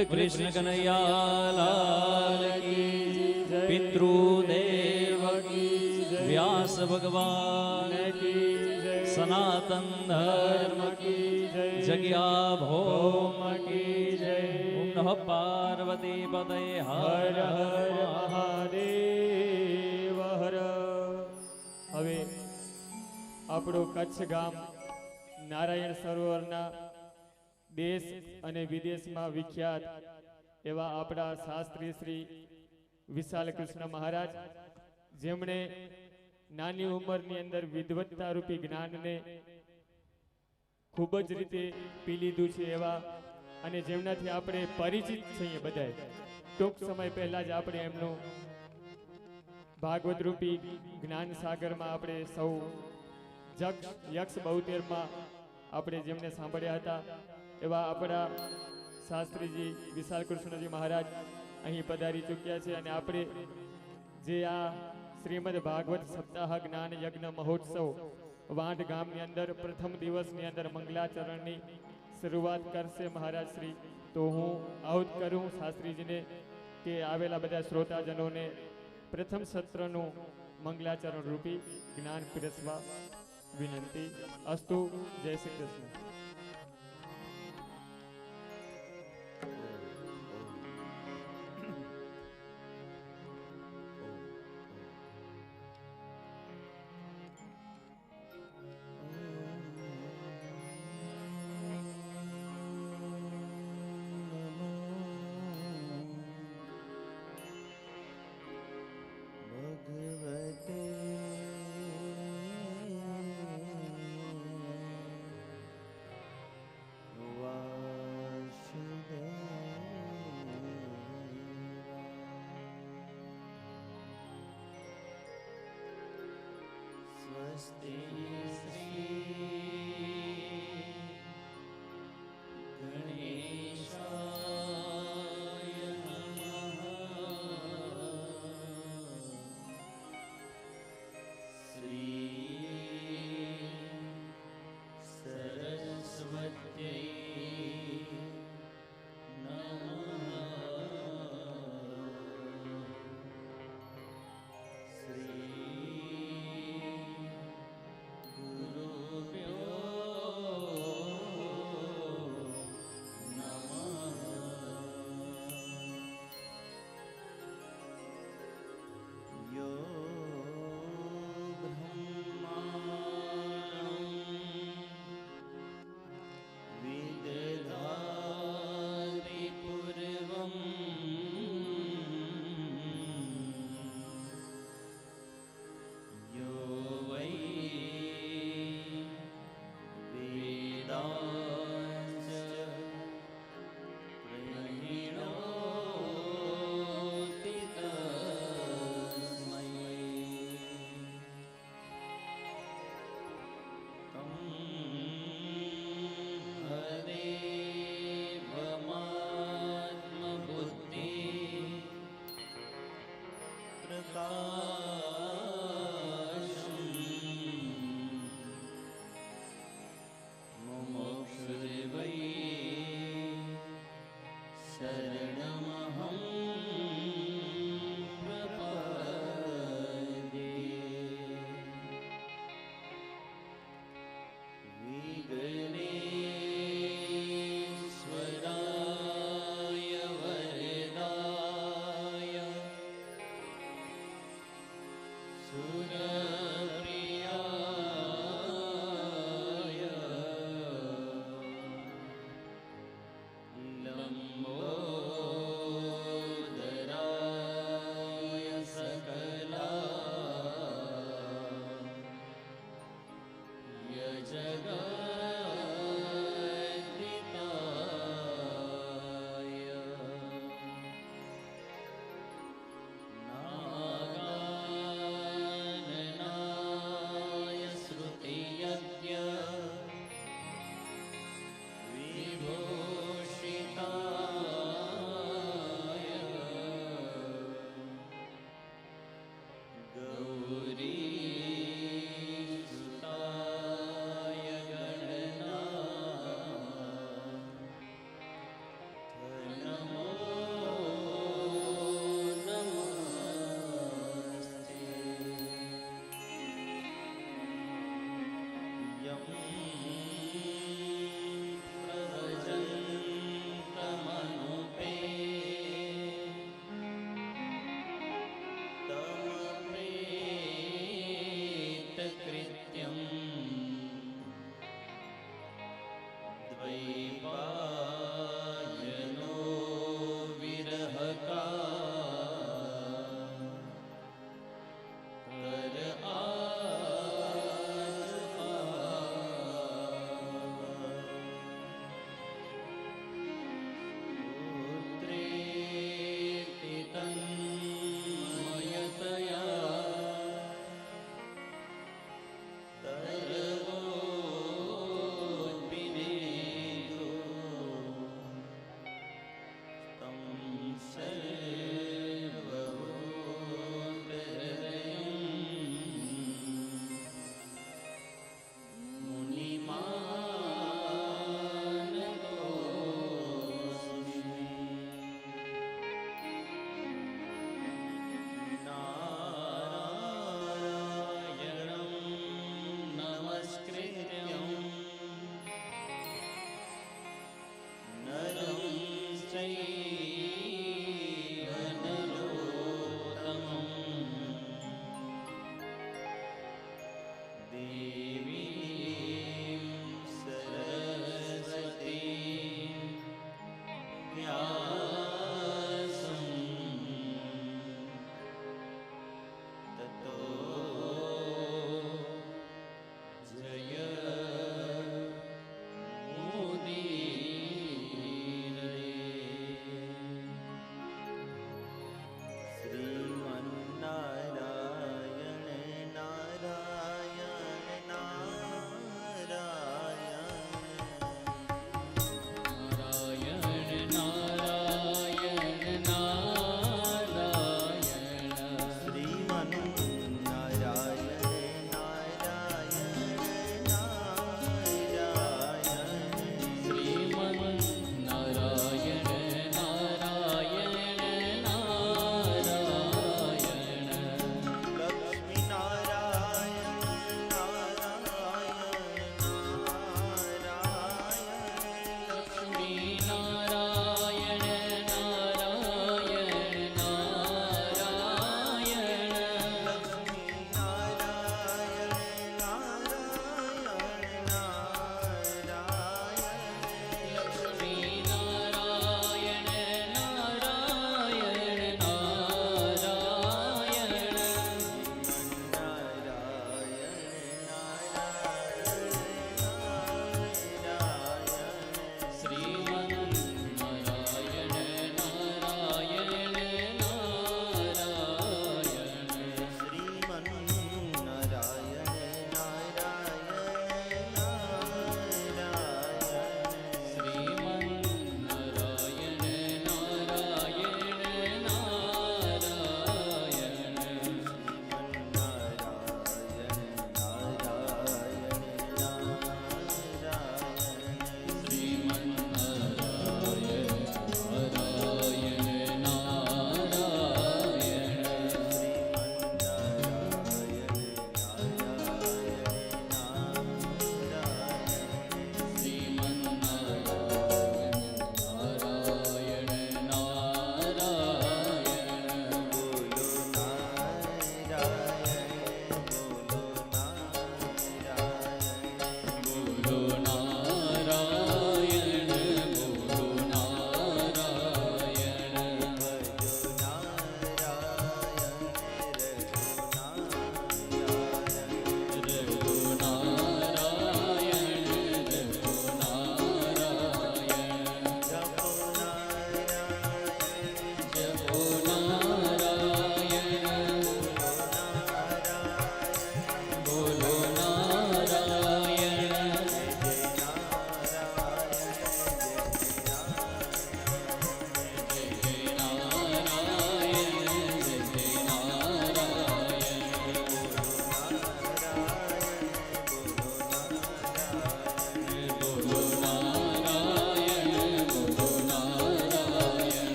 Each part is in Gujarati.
बोले कृष्ण कन्हैया लाल की जय। पितृदेव की जय। व्यास भगवान की जय। सनातन धर्म की जय। जग्या भौम की जय। ओम नमः पार्वती पतये हर हर મહાદેવ હર. હવે આપણું કચ્છ ગામ નારાયણ સરોવરના દેશ અને વિદેશમાં વિખ્યાત એવા આપણા શાસ્ત્રી શ્રી વિશાલ કૃષ્ણ મહારાજ, જેમણે નાની ઉંમરની અંદર વિદ્વત્તા રૂપી જ્ઞાનને ખૂબ જ રીતે પી લીધું છે એવા, અને જેમનાથી આપણે પરિચિત છીએ બધાએ. ટૂંક સમય પહેલા જ આપણે એમનું ભાગવત રૂપી જ્ઞાન સાગરમાં આપણે સૌ યક્ષ 72માં આપણે જેમને સાંભળ્યા હતા એવા આપણા શાસ્ત્રીજી વિશાલ કૃષ્ણજી મહારાજ અહીં પધારી ચૂક્યા છે. અને આપણે જે આ શ્રીમદ ભાગવત સપ્તાહ જ્ઞાન યજ્ઞ મહોત્સવ વાંઢ ગામની અંદર પ્રથમ દિવસની અંદર મંગલાચરણની શરૂઆત કરશે મહારાજ શ્રી. તો હું આહુત કરું શાસ્ત્રીજીને કે આવેલા બધા શ્રોતાજનોને પ્રથમ સત્રનું મંગલાચરણ રૂપી જ્ઞાન પીરસવા વિનંતી. અસ્તુ. જય શ્રી કૃષ્ણ. गुरुभ्यो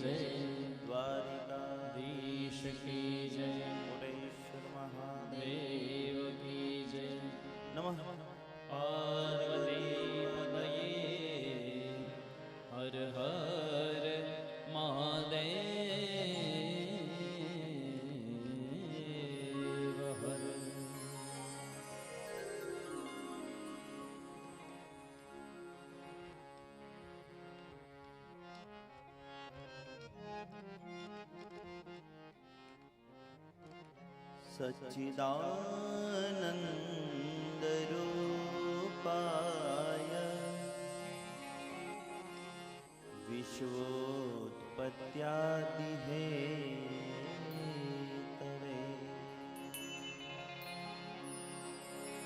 जय, द्वारिकाधीश की जय, पुरेश्वर महादेव देव की जय। नमः पार्वती पतये हर हर महादेव हर। सच्चिदानंद रूपाय विश्वोत्पत्त्यादि हेतवे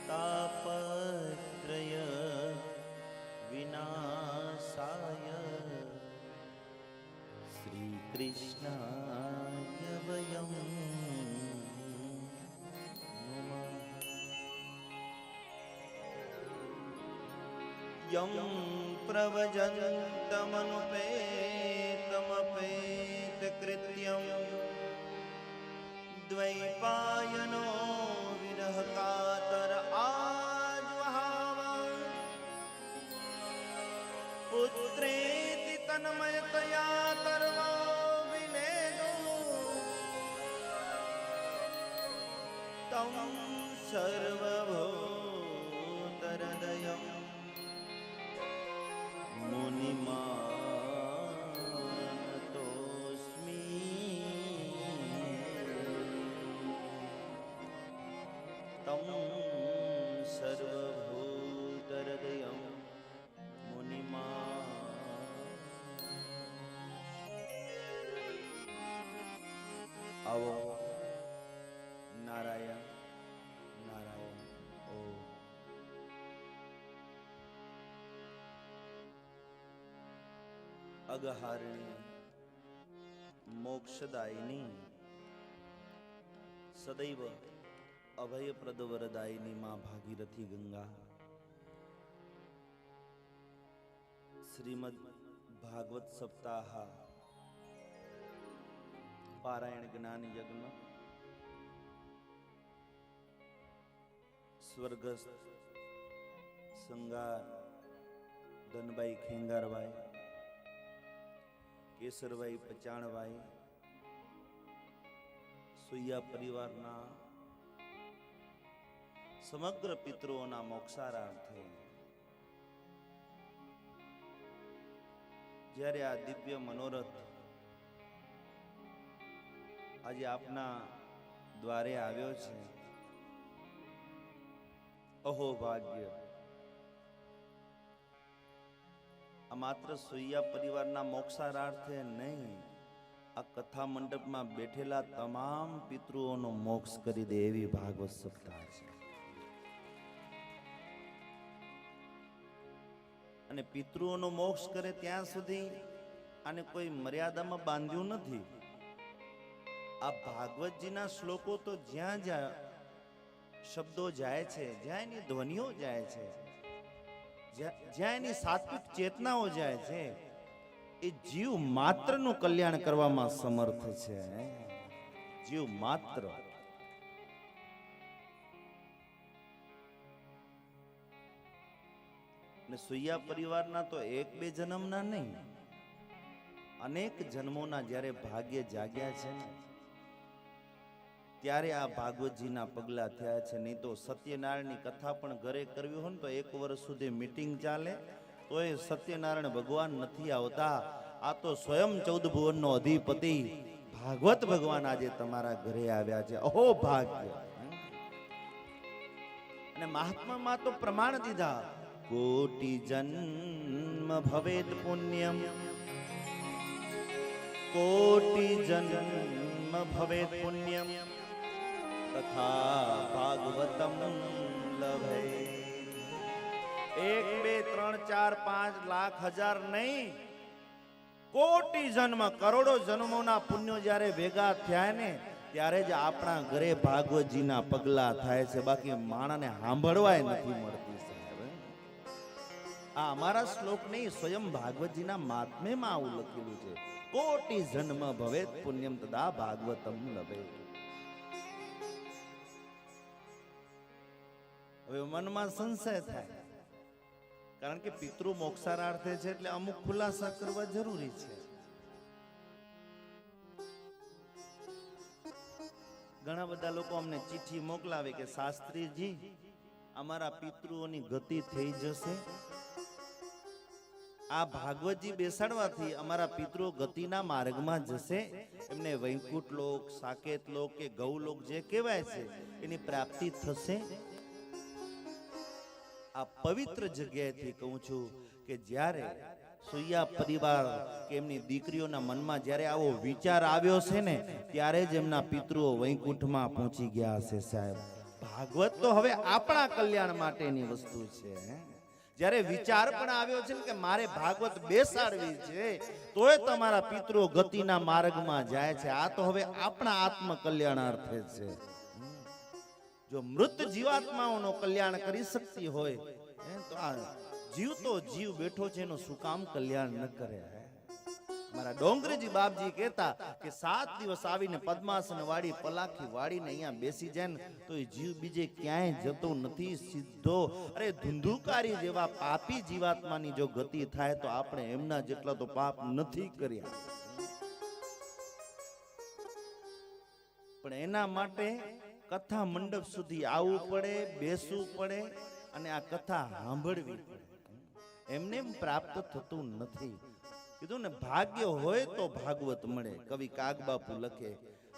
तापत्रय विनाशाय श्रीकृष्णाय वयं यं प्रव्रजन्तमनुपेतमपेतकृत्यं द्वैपायनो विरहकातर आज्वहाव पुत्रेति तन्मयतया तर्वो विनेदो तं सर्वभूतहृदयम् मुनिमानतोऽस्मि तं सर्वभूतहृदयं मुनिमा। आओ नारायण नारायण ओम। अगहारिणी मोक्षदायिनी सदैव अभयप्रद वरदायिनी मां भागीरथी गंगा श्रीमद् भागवत सप्ताह पारायण ज्ञान यज्ञ स्वर्गस्थ संगार धनबाई खेंगारबाई केसरबाई पचाणबाई सुइया परिवारना समग्र पितरोना मोक्षारार्थे જ્યારે આ દિવ્ય મનોરથ આજે આપના દ્વારે આવ્યો છે, અહો ભાગ્ય! આ માત્ર સુઈયા પરિવારના મોક્ષારાર્થે નહીં, આ કથા મંડપમાં બેઠેલા તમામ પિતૃઓનો મોક્ષ કરી દે એવી ભાગવત સપ્તાહ છે. અને પિતૃઓનો મોક્ષ કરે ત્યાં સુધી આને કોઈ મર્યાદામાં બાંધ્યું નથી. આ ભાગવતજીના શ્લોકો તો જ્યાં જ્યાં શબ્દો જાય છે, જ્યાં એની ધ્વનિઓ જાય છે, જ્યાં એની સાત્વિક ચેતનાઓ જાય છે, એ જીવ માત્રનું કલ્યાણ કરવામાં સમર્થ છે. જીવ માત્ર. ને સુઈયા પરિવારના તો એક બે જન્મના નહીં, અનેક જન્મોના જ્યારે ભાગ્ય જાગ્યા છે ને ત્યારે આ ભાગવતજીના પગલા થયા છે. નહીં તો સત્યનારાયણની કથા પણ ઘરે કરવી હોય ને તો 1 વર્ષ સુધી મીટિંગ ચાલે તો એ સત્યનારાયણ ભગવાન નથી આવતા. આ તો સ્વયં 14 ભુવનનો અધિપતિ ભાગવત ભગવાન આજે તમારા ઘરે આવ્યા છે. અહો ભાગ્ય! અને મહાત્મામાં તો પ્રમાણ દીધા, કોટિ જન્મ ભવેદ પુણ્યમ, કોટિ જન્મ ભવેદ પુણ્યમ તથા ભાગવતમ લભે. 1 2 3 4 5 લાખ હજાર નહીં, કોટિ જન્મ કરોડો જન્મોના પુણ્યો જ્યારે ભેગા થયા ને ત્યારે જ આપણા ઘરે ભાગવતજીના પગલા થાય છે. બાકી માણસને સાંભળવાય નથી મળતી સાહેબ. આ અમારા શ્લોક નહીં, સ્વયં ભાગવતજીના મહાત્મ્યમાં આવું લખેલું છે. કોટિ જન્મ ભવેત પુણ્યમ તદા ભાગવતમ લભે. હવે મનમાં સંશય થાય, કારણ કે પિતૃ મોક્ષાર્થે છે એટલે અમુક ખુલાસા કરવા જરૂરી છે. ઘણા બધા લોકો અમને ચિઠ્ઠી મોકલાવે કે શાસ્ત્રીજી અમારા પિતૃઓની ગતિ થઈ જશે, આ ભાગવતજી બેસાડવાથી અમારા પિતૃઓ ગતિના માર્ગમાં જશે, એમને વૈકુંઠ લોક, સાકેત લોક કે ગૌલોક જે કહેવાય છે એની પ્રાપ્તિ થશે. આ પવિત્ર જગ્યાએથી કહું છું કે જ્યારે સુયા પરિવાર કે એમની દીકરીઓના મનમાં જ્યારે આવો વિચાર આવ્યો છે ને, ત્યારે જ એમના પિતૃઓ વૈકુંઠમાં પહોંચી ગયા હશે. સાહેબ, ભાગવત તો હવે આપણા કલ્યાણ માટેની વસ્તુ છે. જ્યારે વિચાર પણ આવ્યો છે ને કે મારે ભાગવત બેસાડવી છે, તોય તમારા પિતૃઓ ગતિના માર્ગમાં જાય છે. આ તો હવે આપણા આત્મ કલ્યાણાર્થે છે. જો મૃત જીવાત્માઓનો કલ્યાણ કરી શકતી હોય તો આ જીવતો જીવ બેઠો છે એનું શું કામ કલ્યાણ ન કરે? મારા ડોંગરેજી બાપજી કહેતા કે 7 દિવસ આવીને પદ્માસન વાળી પલાખી વાળીને અહીંયા બેસી જાય ને તો એ જીવ બીજે ક્યાંય જતો નથી, સીધો અરે ધુંધુકારી જેવા પાપી જીવાત્માની જો ગતિ થાય તો આપણે એમના જેટલા તો પાપ નથી કર્યા. પણ એના માટે કથા મંડપ સુધી આવવું પડે, બેસવું પડે અને આ કથા સાંભળવી પડે. એમને પ્રાપ્ત થતું નથી. કીધું ને, ભાગ્ય હોય તો ભાગવત મળે. કવિ કાગબાપુ લખે,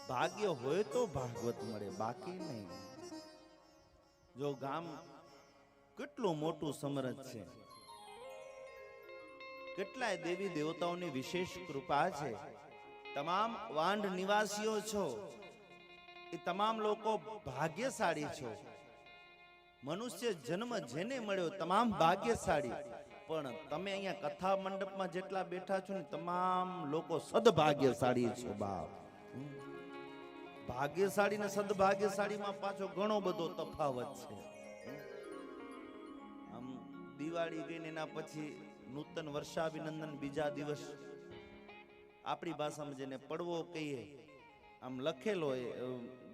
ભાગ્ય હોય તો ભાગવત મળે, બાકી નહીં. જો ગામ કેટલું મોટું સમરથ છે, કેટલાય દેવી દેવતાઓની વિશેષ કૃપા છે. તમામ વાંઢ નિવાસીઓ છો એ તમામ લોકો ભાગ્યશાળી છો. મનુષ્ય જન્મ જેને મળ્યો તમામ ભાગ્યશાળી. પણ તમે અહીંયા કથા મંડપમાં જેટલા બેઠા છો ને તમામ લોકો સદભાગ્યશાળી છો. બાપ, ભાગ્યશાળી ને સદભાગ્યશાળીમાં પાછો ઘણો બધો તફાવત છે. આમ દિવાળી ગઈને એના પછી નૂતન વર્ષાભિનંદન બીજા દિવસ આપણી ભાષામાં જેને પડવો કહીએ, આમ લખેલો હોય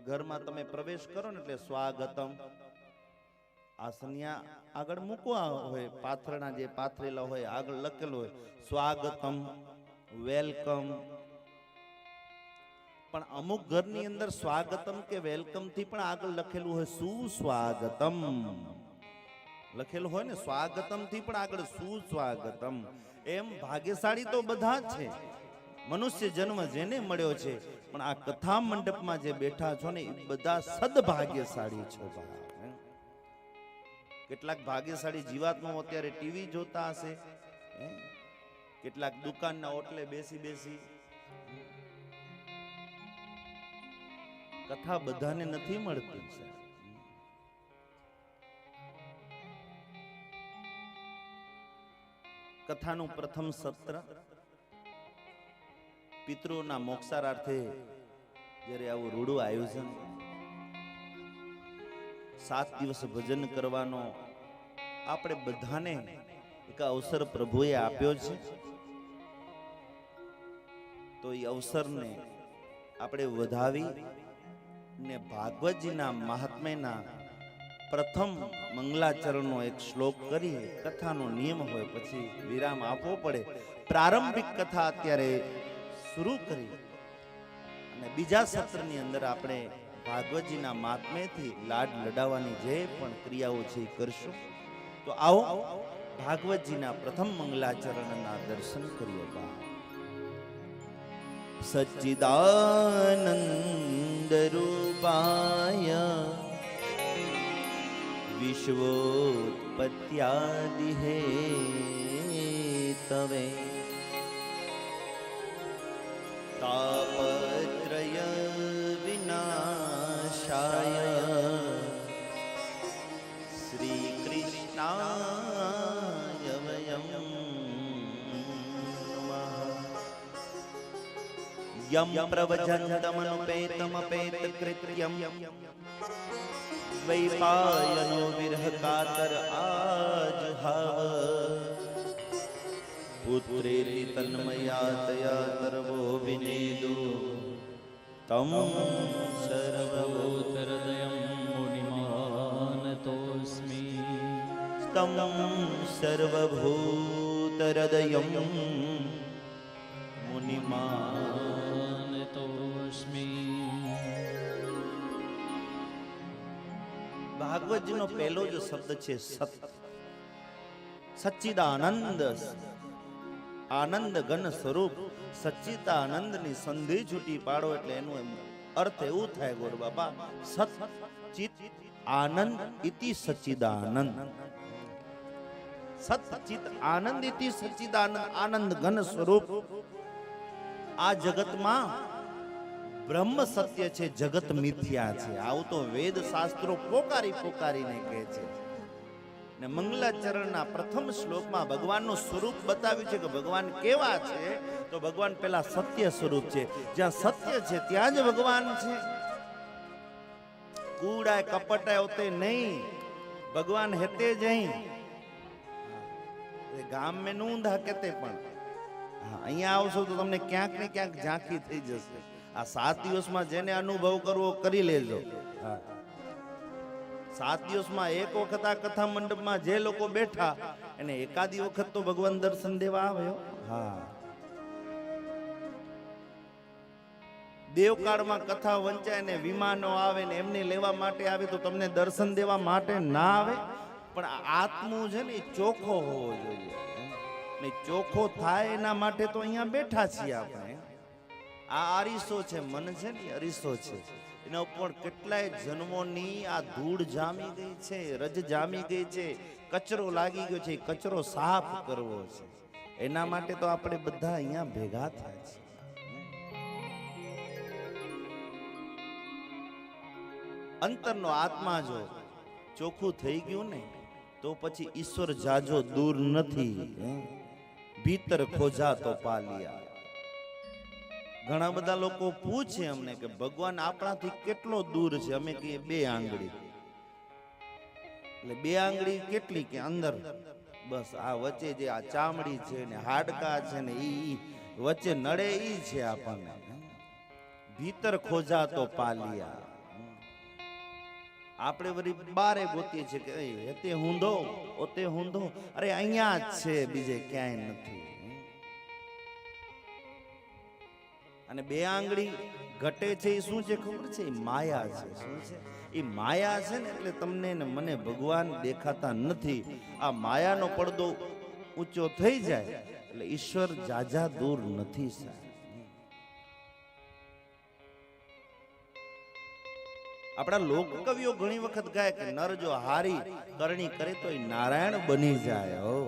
ઘરમાં તમે પ્રવેશ કરો ને એટલે સ્વાગતમ, આસનિયા આગળ મૂકવા હોય, પાથરણા જે પાથરેલા હોય આગળ લખેલું હોય સ્વાગતમ, વેલકમ. પણ અમુક ઘરની અંદર સ્વાગતમ કે વેલકમ થી પણ આગળ લખેલું હોય સુસ્વાગતમ લખેલું હોય ને, સ્વાગતમ થી પણ આગળ સુસ્વાગતમ. એમ ભાગ્યશાળી તો બધા જ છે, મનુષ્ય જન્મ જેને મળ્યો છે. પણ આ કથા મંડપમાં જે બેઠા છો ને એ બધા સદભાગ્યશાળી છો. કેટલાક ભાગ્યશાળી જીવાત્માઓ અત્યારે ટીવી જોતા હશે, કેટલાક દુકાનના ઓટલે બેસી બેસી. કથા બધાને નથી મળતી. કથાનું પ્રથમ સત્ર પિતૃઓના મોક્ષાર્થે જ્યારે આવું રૂડું આયોજન, 7 દિવસ ભજન કરવાનો આપણે બધાને એક અવસર પ્રભુએ આપ્યો છે. તો એ અવસરને આપણે વધાવી ને ભાગવતજીના મહાત્મ્યના પ્રથમ મંગલાચરણનો એક શ્લોક કરી કથાનો નિયમ હોય પછી વિરામ આપવો પડે. પ્રારંભિક કથા અત્યારે શરૂ કરી અને બીજા સત્રની અંદર આપણે ભાગવતજીના મહાત્મ્યથી લાડ લડાવવાની જે પણ ક્રિયાઓ છે એ કરશું. તો આવો ભાગવતજીના પ્રથમ મંગલાચરણના દર્શન કરીએ. સચ્ચિદાનંદ રૂપાય વિશ્વોત્પત્યાદિ હેતવે તાપત્રય વિનાશાય શ્રી કૃષ્ણાય વયમ નમઃ. યમ પ્રવચંતમનુપેતમપેત કૃત્યમ વૈપાયનો વિરહ કાતર આજહાવ પુત્રેતિ તન્મયાતયા તર્વો વિનેદુ તમ સર્વભૂતહૃદયં મુનિમાનતોऽસ્મિ તમ સર્વભૂતહૃદયં મુનિમાન. માનતોऽસ્મિ. ભાગવતજીનો પહેલો જ શબ્દ છે સત. સચ્ચિદાનંદ, આનંદ ઘન સ્વરૂપ સચ્ચિદાનંદની સંધિ છૂટી પાડો એટલે એનું એમ અર્થ એવું થાય ગોર બાબા, સત ચિત આનંદ ઇતિ સચ્ચિદાનંદ. સત ચિત આનંદ ઇતિ સચ્ચિદાનંદ, આનંદ ઘન સ્વરૂપ. આ જગતમાં બ્રહ્મ સત્ય છે, જગત મિથ્યા છે. આવું તો વેદ શાસ્ત્રો પોકારી પોકારીને કહે છે. ને મંગલાચરણના પ્રથમ શ્લોકમાં ભગવાનનું સ્વરૂપ બતાવ્યું છે કે ભગવાન કેવા છે, તો ભગવાન પેલા સત્ય સ્વરૂપ છે. જ્યાં સત્ય છે ત્યાં જ ભગવાન છે. કૂડાય કપટાય હોતે નહીં, ભગવાન હેતે જઈ. ગામ મેં નૂંધા કેતે પણ અહીંયા આવશો તો તમને ક્યાંક ને ક્યાંક ઝાંખી થઈ જશે. આ 7 દિવસમાં જેને અનુભવ કરવો કરી લેજો. 7 દિવસમાં એક વખત આ કથા મંડપમાં જે લોકો બેઠા એને એકાદી વખત તો ભગવાન દર્શન દેવા આવ્યો. હા, દેવકાળમાં કથા વંચાય ને વિમાનો આવે ને એમને લેવા માટે આવે તો તમને દર્શન દેવા માટે ના આવે. પણ આત્મો છે ને એ ચોખ્ખો હોવો જોઈએ. ને ચોખ્ખો થાય એના માટે તો અહીંયા બેઠા છીએ આપણે. આ અરીસો છે, મન છે ને અરીસો છે. એના ઉપર કેટલાય જન્મોની આ ધૂળ જામી ગઈ છે, રજ જામી ગઈ છે, કચરો લાગી ગયો છે. કચરો સાફ કરવો છે. એના માટે તો આપણે બધા અહીંયા ભેગા થાય છે. અંતરનો આત્મા જો ચોખ્ખું થઈ ગયું ને તો પછી ઈશ્વર જાજો દૂર નથી. ભીતર ખોજા તો પાલિયા. ઘણા બધા લોકો પૂછે અમને કે ભગવાન આપણાથી કેટલો દૂર છે. અમે કહીએ 2 આંગળી. એટલે 2 આંગળી કેટલી કે અંદર બસ આ વચ્ચે જે આ ચામડી છે ને હાડકા છે ને ઈ વચ્ચે નડે ઈ છે આપણને. ભીતર ખોજા તો પાલિયા. આપણે વળી બારે ગોતીએ છીએ કે એતે હુંધો ઓતે હુંધો. અરે અહીંયા જ છે, બીજે ક્યાંય નથી. અને 2 આંગળી ઘટે છે એ શું છે ખબર છે? એ માયા છે. શું છે એ? માયા છે ને એટલે તમને ને મને ભગવાન દેખાતા નથી. આ માયાનો પડદો ઊંચો થઈ જાય એટલે ઈશ્વર જાજા દૂર નથી સાહેબ. આપણા લોક કવિઓ ઘણી વખત ગાય કે નર જો હારી કરણી કરે તો એ નારાયણ બની જાય. હો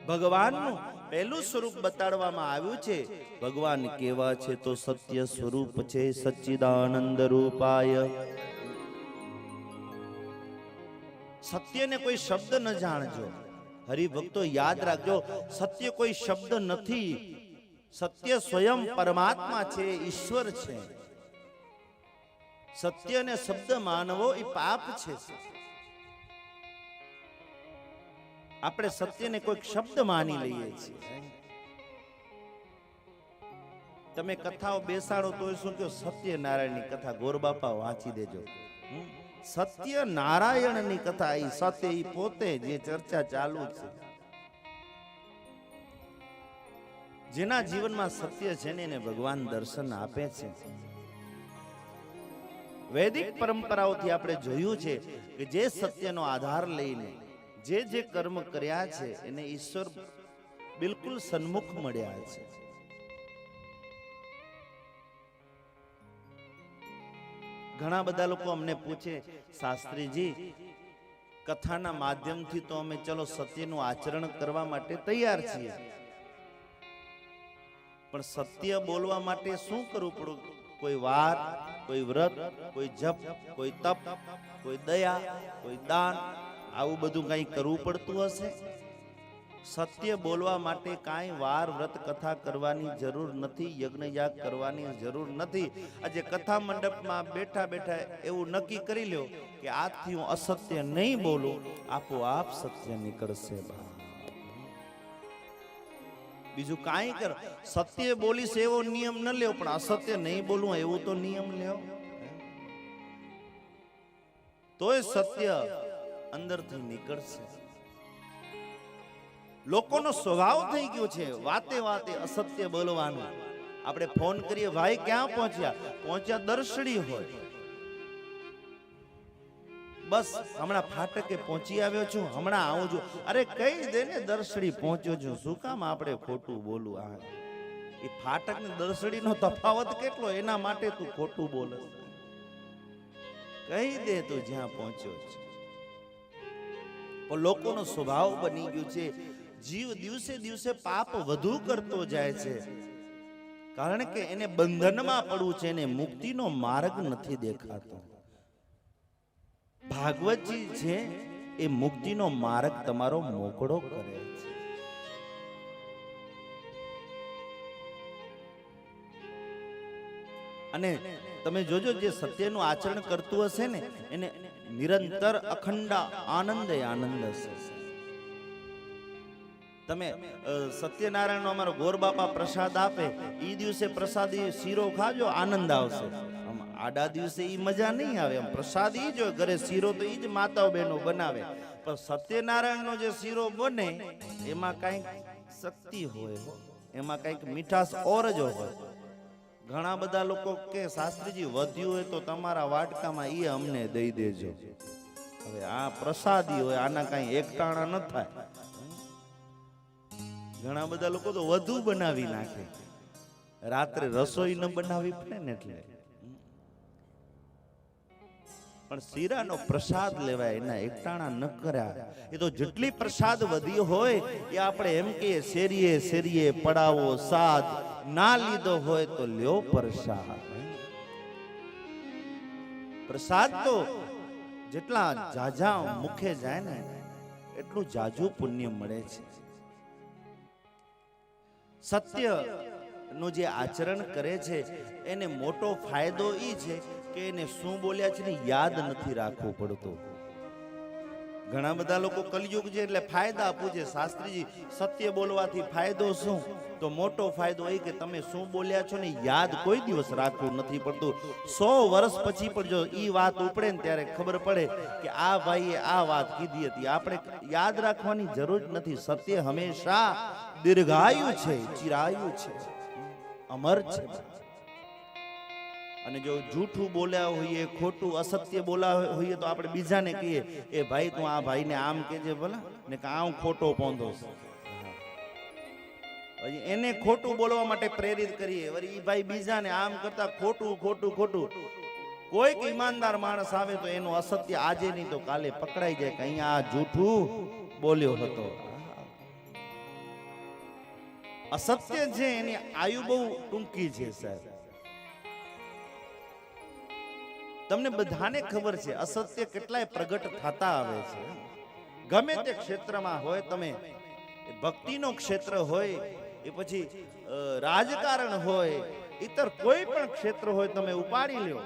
ભગવાનનું પહેલું સ્વરૂપ બતાડવામાં આવ્યું છે. ભગવાન કેવા છે તો સત્ય સ્વરૂપ છે, સચ્ચિદાનંદ રૂપાય. સત્યને કોઈ શબ્દ ન જાણજો. હરિભક્તો યાદ રાખજો, સત્ય કોઈ શબ્દ નથી. સત્ય સ્વયં પરમાત્મા છે, ઈશ્વર છે. સત્યને શબ્દ માનવો એ પાપ છે. આપણે સત્યને કોઈક શબ્દ માની લઈએ છીએ. તમે કથાઓ બેસાડો તો શું કહો? સત્યનારાયણની કથા ગોરબાપા વાંચી દેજો. સત્યનારાયણની કથા, એ સત્ય એ પોતે જે ચર્ચા ચાલુ છે. જેના જીવનમાં સત્ય છે ને એને ભગવાન દર્શન આપે છે. વૈદિક પરંપરાઓથી આપણે જોયું છે કે જે સત્યનો આધાર લઈને જે કર્મ કર્યા છે એને ઈશ્વર બિલકુલ સન્મુખ મળ્યા છે. ઘણા બધા લોકો અમને પૂછે, શાસ્ત્રીજી કથાના માધ્યમથી તો અમે ચલો સત્યનું આચરણ કરવા માટે તૈયાર છીએ, પણ સત્ય બોલવા માટે શું કરવું પડે? કોઈ વાર, કોઈ વ્રત, કોઈ જપ, કોઈ તપ, કોઈ દયા, કોઈ દાન, આવું બધું કઈ કરવું પડતું હશે? સત્ય બોલવા માટે કાંઈ વાર વ્રત કથા કરવાની જરૂર નથી, યજ્ઞ યાગ કરવાની જરૂર નથી. આજે કથા મંડપમાં બેઠા બેઠા એવું નક્કી કરી લ્યો કે આજથી હું અસત્ય નહીં બોલું, આપોઆપ સત્ય નીકળશે. બીજું કાંઈ કર, સત્ય બોલીશ એવો નિયમ ન લેવો, પણ અસત્ય નહીં બોલવું એવું તો નિયમ લેવો. તોય સત્ય અંદરથી નીકળશે. લોકોનો સ્વભાવ થઈ ગયો છે વાતે વાતે અસત્ય બોલવાનું. આપણે ફોન કરીએ, ભાઈ ક્યાં પહોંચ્યા દર્શડી હોય, બસ હમણાં ફાટકે પહોંચી આવ્યો છું, હમણાં આવું છું. અરે કહી દે ને દર્શડી પહોંચ્યો છું, શું કામ આપણે ખોટું બોલું? આ એ ફાટક ને દર્શડી નો તફાવત કેટલો, એના માટે તું ખોટું બોલે. કહી દે તું જ્યાં પહોંચ્યો છે. પણ લોકોનો સ્વભાવ બની ગયો છે, જીવ દિવસે દિવસે પાપ વધુ કરતો જાય છે, કારણ કે એને બંધનમાં પડવું છે, એને મુક્તિનો માર્ગ નથી દેખાતો. ભાગવતજી છે એ મુક્તિનો માર્ગ તમારો મોકળો કરે છે. અને તમે જોજો, જે સત્યનું આચરણ કરતું હશે ને એને નિરંતર અખંડ આનંદ હશે. તમે સત્યનારાયણનો અમારો ગોર બાપા પ્રસાદ આપે, એ દિવસે પ્રસાદી શીરો ખાજો, આનંદ આવશે. આડા દિવસે ઈ મજા નહીં આવે. એમ પ્રસાદ ઈ જ હોય, ઘરે શીરો તો ઈ જ માતાઓ બહેનો બનાવે, પણ સત્યનારાયણનો જે શીરો બને એમાં કઈક શક્તિ હોય, એમાં કઈક મીઠાશ ઓર જ હોય. ઘણા બધા લોકો કે શાસ્ત્રીજી વધ્યું હોય તો તમારા વાટકામાં ઈ અમને દઈ દેજો. હવે આ પ્રસાદી હોય, આના કઈ એકટાણા ન થાય. ઘણા બધા લોકો તો વધુ બનાવી નાખે, રાત્રે રસોઈ ન બનાવી પડે ને એટલે. પણ શીરાનો પ્રસાદ લેવાય, એના એકટાણા ન કર્યા. એ તો જેટલી પ્રસાદ વધી હોય એ આપણે એમ કે શેરીએ શેરીએ પડાવો સાદ, ના લીધો હોય તો લ્યો પ્રસાદ. પ્રસાદ તો જેટલા જાજા મુખે જાય ને એટલું જાજુ પુણ્ય મળે છે. સત્ય નું જે આચરણ કરે છે એને મોટો ફાયદો એ છે કે એને શું બોલ્યા છે ને યાદ નથી રાખવું પડતું. ઘણા બધા લોકો કલયુગ છે એટલે ફાયદા પૂછે, શાસ્ત્રીજી સત્ય બોલવાથી ફાયદો શું? તો મોટો ફાયદો એ કે તમે શું બોલ્યા છો ને યાદ કોઈ દિવસ રાખવું નથી પડતું. 100 વર્ષ પછી પણ જો ઈ વાત ઉપડે ને ત્યારે ખબર પડે કે આ ભાઈએ આ વાત કીધી હતી. આપણે યાદ રાખવાની જરૂર નથી. સત્ય હંમેશા દીર્ઘાયુ છે, ચિરાયુ છે, અમર છે. અને જો જૂઠું બોલ્યા હોઈએ, ખોટું અસત્ય બોલ્યા હોઈએ તો આપણે બીજાને કહીએ, એ ભાઈ તું આ ભાઈને આમ કહેજે ભલા ને કે આમ ખોટો પોંધો. એને ખોટું બોલવા માટે પ્રેરિત કરીએ, વળી ઈ ભાઈ બીજાને આમ કરતા ખોટું ખોટું ખોટું. કોઈક ઈમાનદાર માણસ આવે તો એનું અસત્ય આજે નહીં તો કાલે પકડાઈ જાય કે અહીંયા આ જૂઠું બોલ્યો હતો. અસત્ય છે એની આયુ બહુ ટૂંકી છે સાહેબ. તમને બધાને ખબર છે અસત્ય કેટલાય પ્રગટ થતા આવે છે. ગમે તે ક્ષેત્રમાં હોય, તમે ભક્તિનો ક્ષેત્ર હોય, એ પછી રાજકારણ હોય, ઇતર કોઈ પણ ક્ષેત્ર હોય, તમે ઉપાડી લ્યો.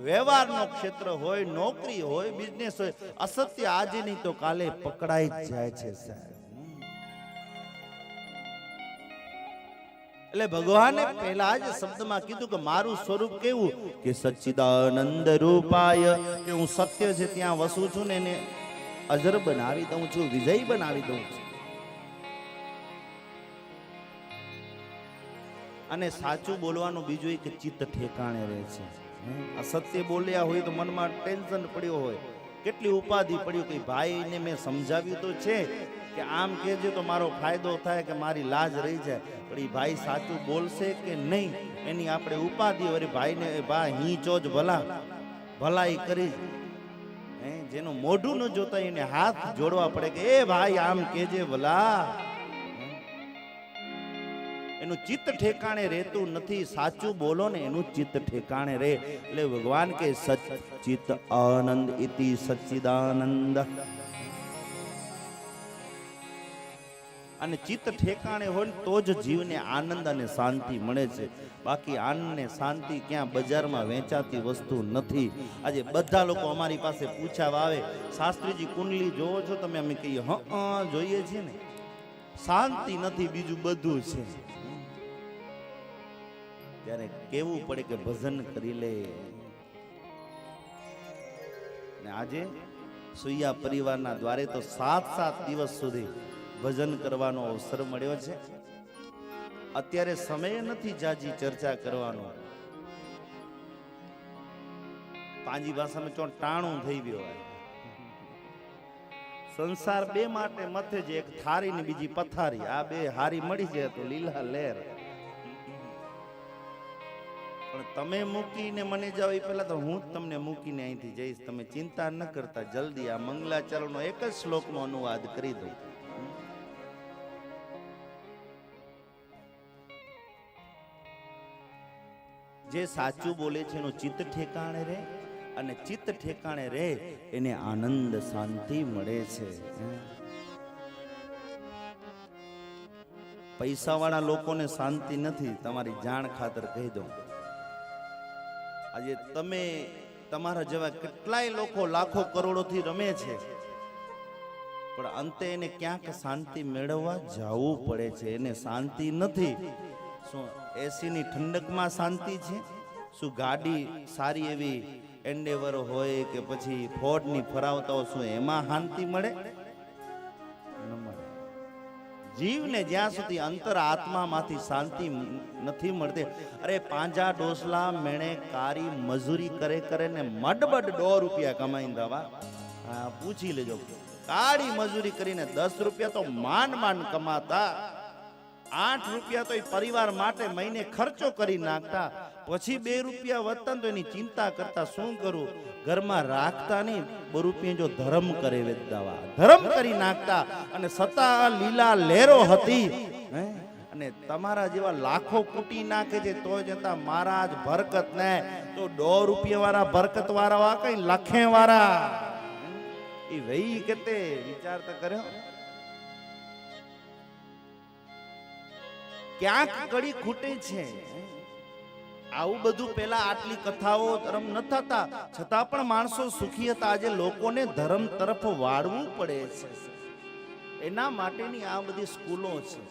વ્યવહારનો ક્ષેત્ર હોય, નોકરી હોય, બિઝનેસ હોય, અસત્ય આજે નહીં તો કાલે પકડાઈ જ જાય છે સાહેબ. એટલે ભગવાને પહેલા જ શબ્દમાં કીધું કે મારું સ્વરૂપ કેવું કે સચ્ચિદાનંદ રૂપાય, કે હું સત્ય છે ત્યાં વસું છું ને એને અજર બનાવી દઉં છું, વિજય બનાવી દઉં છું. અને સાચું બોલવાનું બીજું એક ચિત્ત ઠેકાણે રહે છે. અસત્ય બોલ્યા હોય તો મનમાં ટેન્શન પડ્યો હોય, કેટલી ઉપાધિ પડ્યું કે ભાઈને મેં સમજાવ્યું તો છે કે આમ કહેજો તો મારો ફાયદો થાય કે મારી લાજ રહી જાય, પણ એ ભાઈ સાચું બોલશે કે નહીં એની આપણે ઉપાધિ હોય. ભાઈને ભાઈ હીચો જ ભલાઈ કરી, જેનું મોઢું ન જોતા એને હાથ જોડવા પડે કે એ ભાઈ આમ કહેજે ભલા. એનું ચિત્ત ઠેકાણે રહેતું નથી. સાચું બોલો ને એનું ચિત્ત ઠેકાણે રહે. એટલે ભગવાન કે સચ્ચિત આનંદ ઇતિ સચ્ચિદાનંદ. અને ચિત્ત ઠેકાણે હોય ને તો જ જીવને આનંદ અને શાંતિ મળે છે. બાકી આનંદ ને શાંતિ ક્યાં બજારમાં વેચાતી વસ્તુ નથી. આજે બધા લોકો અમારી પાસે પૂછાવા આવે, શાસ્ત્રીજી કુંડલી જોવો છો તમે? અમે કહીએ હા જોઈએ છીએ ને. શાંતિ નથી, બીજું બધું છે. ત્યારે કેવું પડે કે ભજન કરી લે. ને આજે સુઈયા પરિવારના દ્વારે તો 7 દિવસ સુધી ભજન કરવાનો અવસર મળ્યો છે. અત્યારે સમય નથી જાજી ચર્ચા કરવાનો. પાંજી ભાષામાં ચો ટાણું થઈ ગયો હોય. સંસાર બે માટે મથે છે, એક થારી ને બીજી પથારી. આ બે હારી મળી જાય તો લીલા લહેર. પણ તમે મૂકીને મને જાઓ એ પહેલા તો હું જ તમને મૂકીને અહીંથી જઈશ. તમે ચિંતા ન કરતા, જલ્દી આ મંગલાચરણનો એક જ શ્લોકનો અનુવાદ કરી દઉં. જે સાચું બોલે છે એનું ચિત્ત ઠેકાણે રહે, અને ચિત્ત ઠેકાણે રહે એને આનંદ શાંતિ મળે છે. પૈસાવાળા લોકોને શાંતિ નથી, તમારી જાણ ખાતર કહી દઉં. આજે તમે તમારા જેવા કેટલાય લોકો લાખો કરોડોથી રમે છે, પણ અંતે એને ક્યાંક શાંતિ મેળવવા જવું પડે છે. એને શાંતિ નથી. શું એસી ની ઠંડકમાં શાંતિ છે? શું ગાડી સારી એવી એન્ડેવર હોય કે પછી ફોર્ડ ની ફરાવતા હોય, શું એમાં શાંતિ મળે? જીવને જ્યાં સુધી અંતર આત્મામાંથી શાંતિ નથી મળતી. અરે પાંજા ડોસલા મેણે કારી મજૂરી કરે કરે ને મડબડ ₹100 કમાઈને દવા. હા, પૂછી લેજો. કાળી મજૂરી કરીને 10 રૂપિયા તો માંડ કમાતા. 8 રૂપિયા તો એ પરિવાર માટે મહિને ખર્ચો કરી નાખતા. પછી 2 રૂપિયા વધતા તો એની ચિંતા કરતા, શું કરું? ઘરમાં રાખતા નહીં. 2 રૂપિયા જો ધર્મ કરે વેચદાવા, ધર્મ કરી નાખતા. અને સતા લીલા લહેરો હતી. અને તમારા જેવા લાખો કૂટી નાખે છે તો જતા મહારાજ બરકત ને તો 2 રૂપિયા વાળા બરકત વાળા કઈ લખે વાળા એ વહી કેતે વિચાર તો કર્યો. ક્યાંક કડી ખૂટે છે. આવું બધું પેલા આટલી કથાઓ ધર્મ ન થતા છતાં પણ માણસો સુખી હતા. આજે લોકોને ધર્મ તરફ વાળવું પડે છે. એના માટેની આ બધી સ્કૂલો છે.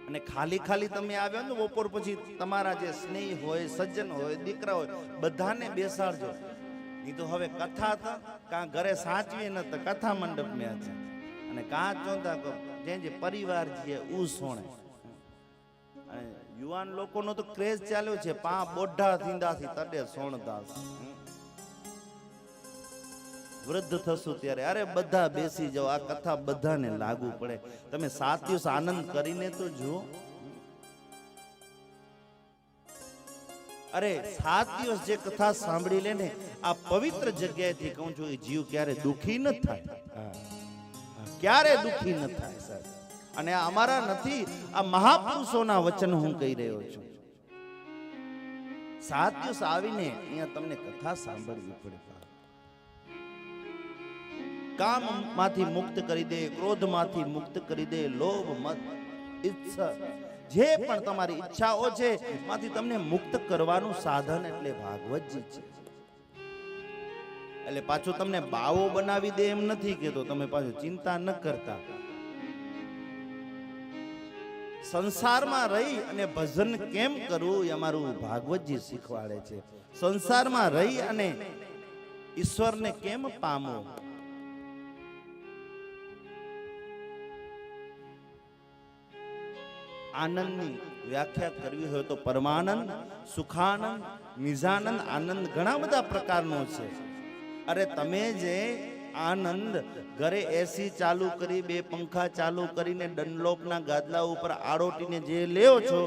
અને ખાલી તમે આવ્યા ને બપોર પછી તમારા જે સ્નેહી હોય, સજ્જન હોય, દીકરા હોય, બધાને બેસાડજો. નહીં તો હવે કથા હતા કાં ઘરે સાચવી ન તો કથા મંડપ માં છે. અને કાં ચોંતા જે પરિવાર છે ઉ સોણે. અને યુવાન લોકોનો તો ક્રેઝ ચાલ્યો છે, પા બોઢા થીંદાથી તડે સોણદાસ. વૃદ્ધ થશું ત્યારે અરે બધા બેસી જાઓ, આ કથા બધાને લાગુ પડે. તમે 7 દિવસ આનંદ કરીને તો જુઓ. અરે 7 દિવસ જે કથા સાંભળી લે ને, આ પવિત્ર જગ્યાએથી કહું છું, એ જીવ ક્યારે દુખી ન થાય, ક્યારે દુખી ન થાય સાહેબ. અને અમારા નથી, આ મહાપુરુષોના વચન હું કહી રહ્યો છું. 7 દિવસ આવીને અહીંયા તમને કથા સાંભળવી પડે. કામ માંથી મુક્ત કરી દે, ક્રોધ માંથી મુક્ત કરી દે, લોભ મત ઈચ્છા જે પણ તમારી ઈચ્છાઓ છે માંથી તમને મુક્ત કરવાનું સાધન એટલે ભાગવતજી છે. એટલે પાછું તમને બાવો બનાવી દે એમ નથી કેતો. તમે પાછું ચિંતા ન કરતા. સંસારમાં રહી અને ભજન કેમ કરવું એ અમારું ભાગવતજી શીખવાડે છે. સંસારમાં રહી અને ઈશ્વરને કેમ પામવું. આનંદની વ્યાખ્યા કરવી હોય તો પરમાનંદ, સુખાનંદ, નિજાનંદ, આનંદ ઘણા બધા પ્રકારનો છે. અરે તમે જે આનંદ ઘરે એસી ચાલુ કરી, 2 પંખા ચાલુ કરીને ડનલોપના ગાદલા ઉપર આડોટીને જે લેવો છો,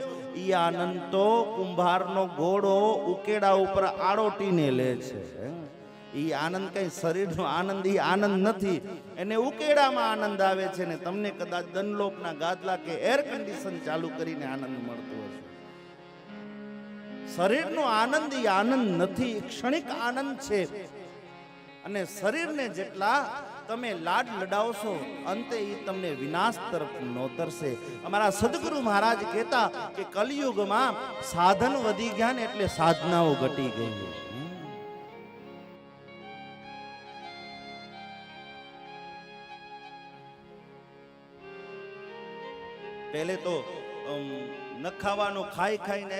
એ આનંદ તો કુંભારનો ઘોડો ઉકેડા ઉપર આડોટીને લે છે. એ આનંદ કઈ શરીરનો આનંદ, એ આનંદ નથી. એને ઉકેડામાં આનંદ આવે છે ને તમને કદાચ ડનલોપના ગાદલા કે એર કન્ડિશન ચાલુ કરીને આનંદ મળતો હશે. શરીરનો આનંદ એ આનંદ નથી, ક્ષણિક આનંદ છે. અને શરીરને જેટલા તમે લાડ લડાવશો અંતે એ તમને વિનાશ તરફ નોતરશે. અમારા સદગુરુ મહારાજ કહેતા કે કલિયુગમાં સાધન વધી ગયા ને એટલે સાધનાઓ ઘટી ગઈ. પહેલે તો ન ખાવાનું ખાઈ ખાઈને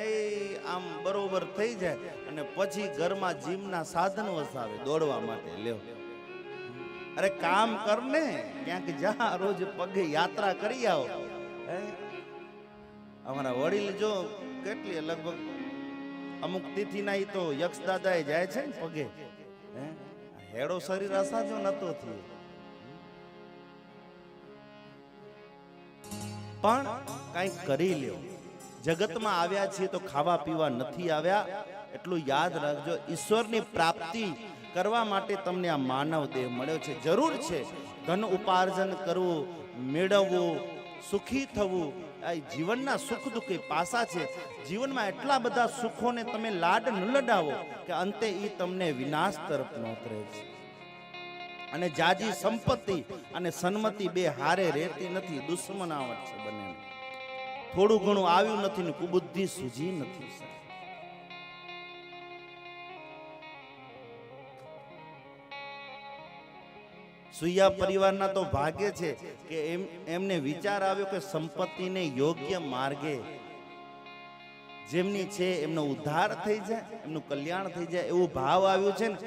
આમ બરોબર થઈ જાય અને પછી ઘરમાં જીમના સાધન વસાવે દોડવા માટે. લ્યો, અરે કામ કર ને, ક્યાંક જા, રોજ પગે યાત્રા કરી આવો. અમારા વડીલ જો કેટલી લગભગ અમુક તિથિ ના તો યક્ષ દાદા એ જાય છે ને પગે. હેડો શરીર અસાજો નતો થયો, પણ કંઈક કરી લ્યો. જગતમાં આવ્યા છીએ તો ખાવા પીવા નથી આવ્યા, એટલું યાદ રાખજો. ઈશ્વરની પ્રાપ્તિ કરવા માટે તમને આ માનવ દેહ મળ્યો છે. જરૂર છે ધન ઉપાર્જન કરવું, મેળવવું, સુખી થવું, આ જીવનના સુખ દુઃખ પાસા છે. જીવનમાં એટલા બધા સુખોને તમે લાડ ન લડાવો કે અંતે એ તમને વિનાશ તરફ નોતરે છે. અને જાજી સંપત્તિ અને સન્મતિ બે હારે રહેતી નથી, દુશ્મનાવટ છે બંને. થોડું ઘણું આવ્યું નથી ને કુબુદ્ધિ સૂજી નથી. સુયા પરિવારના તો ભાગ્ય છે કે એમને વિચાર આવ્યો કે સંપત્તિને યોગ્ય માર્ગે જેમની છે એમનો ઉદ્ધાર થઈ જાય, એમનું કલ્યાણ થઈ જાય એવું ભાવ આવ્યું છે ને.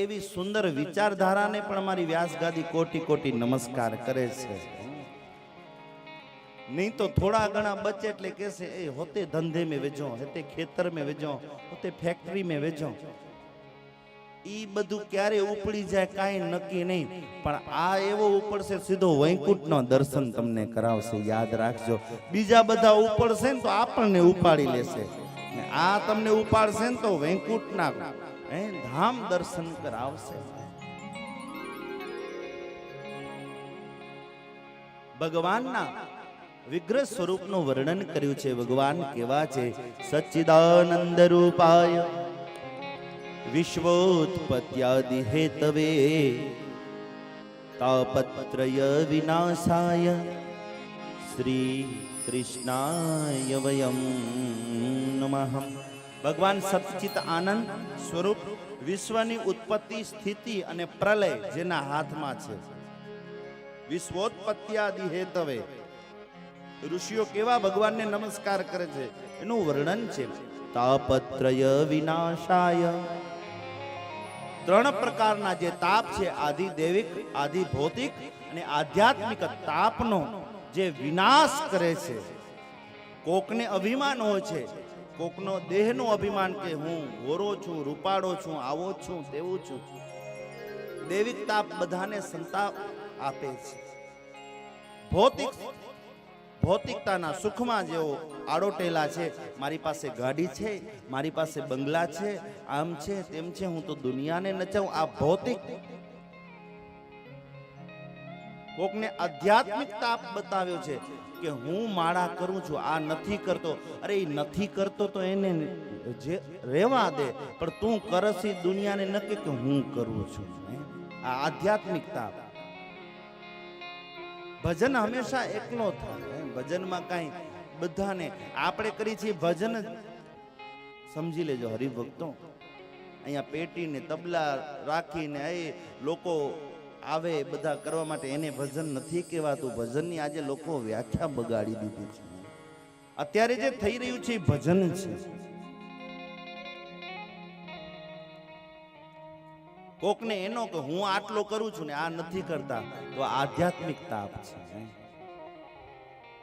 એવી સુંદર વિચારધારાને પણ અમારી વ્યાસગાદી કોટી કોટી નમસ્કાર કરે છે. નહીં તો થોડા ઘણા બચે એટલે કહેશે એ હોતે ધંધે में વેચો, હોતે ખેતર में વેચો, હોતે ફેક્ટરી में વેચો. ઈ બધું ક્યારે ઉપડી જાય કાંઈ નક્કી નહીં, પણ આ એવો ઉપડશે સીધો વૈકુંઠનો દર્શન તમને કરાવશે. યાદ રાખજો, બીજા બધા ઉપડશે ને તો આપણને ઉપાડી લેશે, આ તમને ઉપાડશે ને તો વૈકુંઠના ધામ દર્શન કરાવશે. ભગવાનના વિગ્રહ સ્વરૂપનું વર્ણન કર્યું છે. ભગવાન કેવા છે? સચ્ચિદાનંદ રૂપાય વિશ્વોત્પત્યાદિ હેતવે તાપત્રય વિનાશાય શ્રી કૃષ્ણાય વયમ નમઃ. ભગવાન સચ્ચિત આનંદ સ્વરૂપ વિશ્વની ઉત્પત્તિ, સ્થિતિ અને પ્રલય જેના હાથમાં છે. વિશ્વોત્પત્યાદિ હેતવે ઋષિઓ કેવા ભગવાનને નમસ્કાર કરે છે એનું વર્ણન છે. તાપત્રય વિનાશાય, ત્રણ પ્રકારના જે તાપ છે, આદિ દૈવિક, આદિ ભૌતિક અને આધ્યાત્મિક તાપનો જે વિનાશ કરે છે. કોકને અભિમાન હોય છે, કોકનો દેહનું અભિમાન કે હું ગોરો છું, રૂપાળો છું, આવો છું, તેવું છું. દૈવિક તાપ બધાને સંતાપ આપે છે. ભૌતિકતાના સુખમાં જેઓ આડોટેલા છે, મારી પાસે ગાડી છે, મારી પાસે બંગલા છે, આમ છે, તેમ છે, હું તો દુનિયાને નચાવું, આ ભૌતિક. કોકને આધ્યાત્મિક તાપ બતાવ્યો છે કે હું માળા કરું છું, આ નથી કરતો. અરે એ નથી કરતો તો એને જે રહેવા દે, પણ તું કરસી દુનિયાને નક્કી કે હું કરું છું. આ આધ્યાત્મિક તાપ. ભજન હંમેશા એકલો થાય. ભજનમાં કાંઈ બધાને આપણે કરી છીએ ભજન. સમજી લેજો હરિભક્તો, અહીંયા પેટીને તબલા રાખીને એ લોકો આવે બધા કરવા માટે, એને ભજન નથી કહેવાતું. ભજનની આજે લોકો વ્યાખ્યા બગાડી દીધી છે. અત્યારે જે થઈ રહ્યું છે એ ભજન છે. કોકને એનો કે હું આટલો કરું છું ને આ નથી કરતા, તો આધ્યાત્મિક તાપ છે.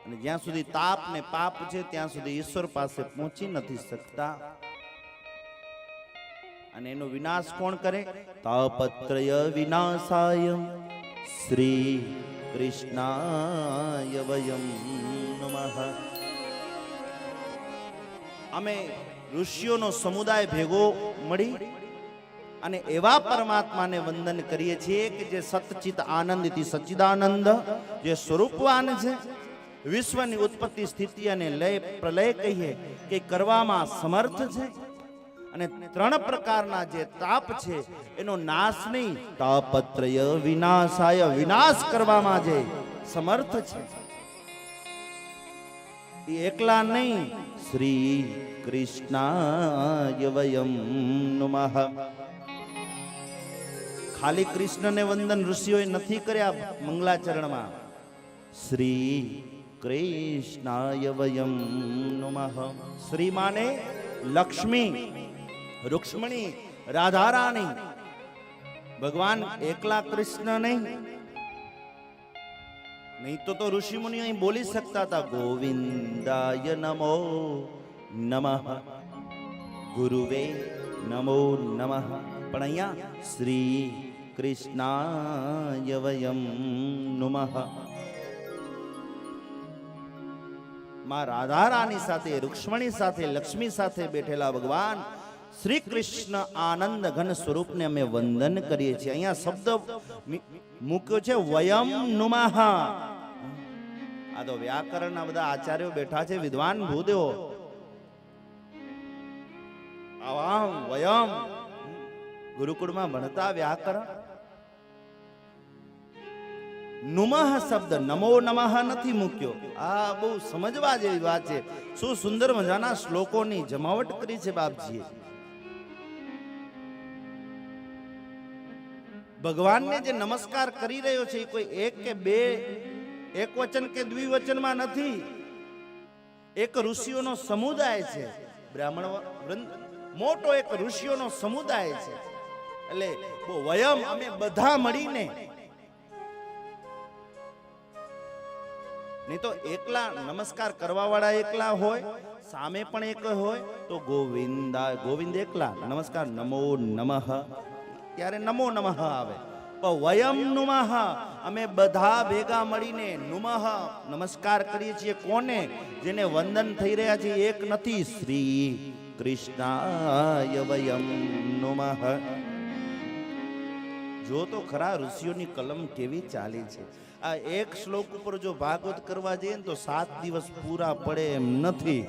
અને જ્યાં સુધી તાપ ને પાપ છે ત્યાં સુધી ઈશ્વર પાસે પહોંચી નથી શકતા. અને એનો વિનાશ કોણ કરે? તાપત્રય વિનાશાય શ્રી કૃષ્ણાય વયમ નમઃ. અમે ઋષિઓનો સમુદાય ભેગો મળી અને એવા પરમાત્માને વંદન કરીએ છીએ કે જે સતચિત આનંદ થી સચ્ચિદાનંદ, જે સ્વરૂપવાન છે, વિશ્વની ઉત્પત્તિ, સ્થિતિ અને લય પ્રલય કહીએ કે કરવામાં સમર્થ છે. અને 3 પ્રકારના જે તાપ છે એનો નાશ નહીં, તાપત્રય વિનાશાય, વિનાશ કરવામાં જે સમર્થ છે એ એકલા નહીં. શ્રી કૃષ્ણાય વયમ નમઃ. ખાલી કૃષ્ણને વંદન ઋષિઓએ નથી કર્યા મંગલાચરણમાં. શ્રી કૃષ્ણાય વયમ નમઃ. શ્રી માને લક્ષ્મી, રૂક્ષ્મણી, રાધારાણી. ભગવાન એકલા કૃષ્ણ નહીં, નહીં તો ઋષિ મુનિ અહીં બોલી શકતા હતા ગોવિંદાય નમો નમઃ, ગુરુવે નમો નમઃ. પણ અહીંયા શ્રી કૃષ્ણાય વયમ નમઃ. માં રાધારાની સાથે, રૂક્ષ્મણી સાથે, લક્ષ્મી સાથે બેઠેલા ભગવાન શ્રી કૃષ્ણ આનંદ ઘન સ્વરૂપને અમે વંદન કરીએ છીએ. અહીંયા શબ્દ મૂક્યો છે વયમ નુમઃ. આ તો વ્યાકરણના બધા આચાર્યો બેઠા છે, વિદ્વાન ભૂદેવો. આવામ વયમ ગુરુકુળમાં ભણતા વ્યાકરણ. નુમઃ શબ્દ નમો નમઃ નથી મૂક્યો. આ બહુ સમજવા જેવી વાત છે. શું સુંદર મજાના શ્લોકોની જમાવટ કરી છે બાપજીએ. ભગવાનને જે નમસ્કાર કરી રહ્યો છે એ કોઈ એક કે બે, એક વચન કે દ્વિવચનમાં નથી. એક ઋષિઓનો સમુદાય છે. બ્રાહ્મણ વૃંદ મોટો એક ઋષિઓનો સમુદાય છે. એટલે વયમ અમે બધા મળીને, નહીં તો એકલા નમસ્કાર કરવા વાળા એકલા હોય, સામે પણ એક હોય તો ગોવિંદા, ગોવિંદ એકલા નમસ્કાર નમો નમઃ, ત્યારે નમો નમઃ આવે. પણ વયમ નુમઃ અમે બધા ભેગા મળીને નુમઃ નમસ્કાર કરીએ છીએ. કોને? જેને વંદન થઈ રહ્યા છે એક નથી. શ્રી કૃષ્ણાય વયમ નુમઃ. જો તો ખરા ઋષિઓની કલમ કેવી ચાલી છે. આ એક શ્લોક ઉપર જો ભાગવત કરવા જઈએ ને તો 7 દિવસ પૂરા પડે એમ નથી.